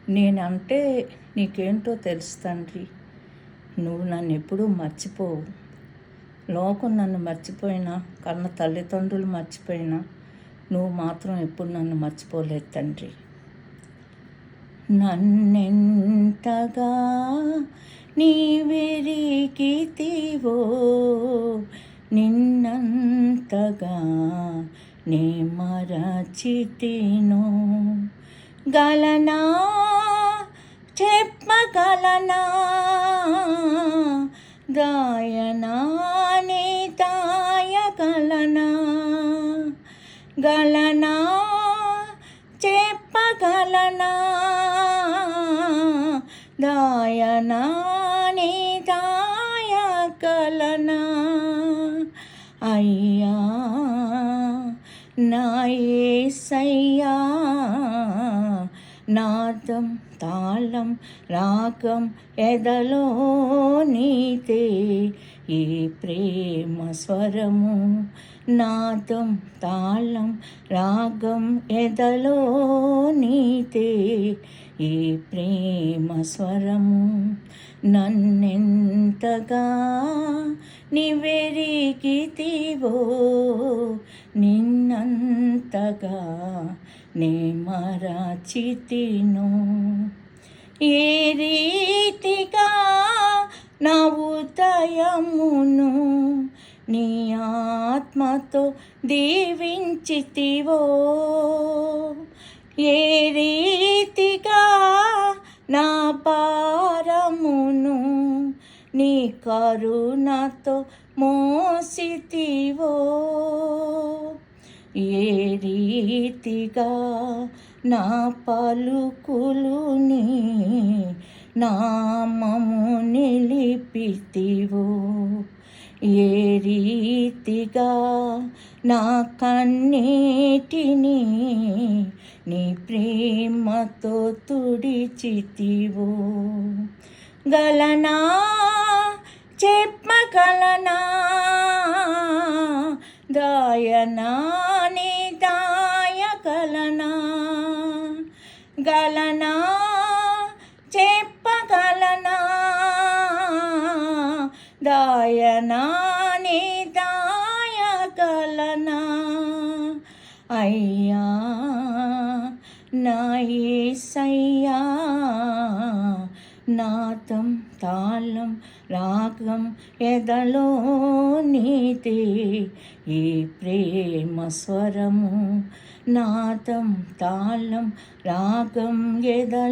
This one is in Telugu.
నేనంటే నీకేంటో తెలుసు తండ్రి. నువ్వు నన్ను ఎప్పుడూ మర్చిపోవు. లోకం నన్ను మర్చిపోయినా, కన్న తల్లిదండ్రులు మర్చిపోయినా, నువ్వు మాత్రం ఎప్పుడు నన్ను మర్చిపోలేదు తండ్రి. నన్నెంతగా నీవెరిగితివో, నిన్నంతగా నే మరచితినో. గలనా చెప్పగలనా, గాయనా నీ దాయగలనా. గలనా చెప్పగలనా, దాయనా నీ దాయగలనా. అయ్యా నా యేసయ్యా, నాదం తాళం రాగం ఎదలో నీతే ఈ ప్రేమ స్వరము. నాదం తాళం రాగం ఎదలో నీతే ఈ ప్రేమ స్వరము. నన్నెంతగా నీవెరిగితివో, నిన్నంతగా నే మరచితినో. ఏ రీతిగా నా ఉదయమును నీ ఆత్మతో దీవించితివో, ఏ రీతిగా నా భారమును నీ కరుణతో మోసితివో, ఏ రీతిగా నా పలుకులుని నామము నిలిపితివో, ఏ రీతిగా నా కన్నీటిని నీ ప్రేమతో తుడిచితివో. గలనా చెప్పగలనా, దాయనా నీ దాయగలనా. గలనా చెప్పగలనా, దాయనా నీ దాయగలనా. అయ్యా నా యేసయ్యా, నాదం తాళం రాగం ఎదలో నీతే ఈ ప్రేమ స్వరము. నాదం తాళం రాగం ఎదలో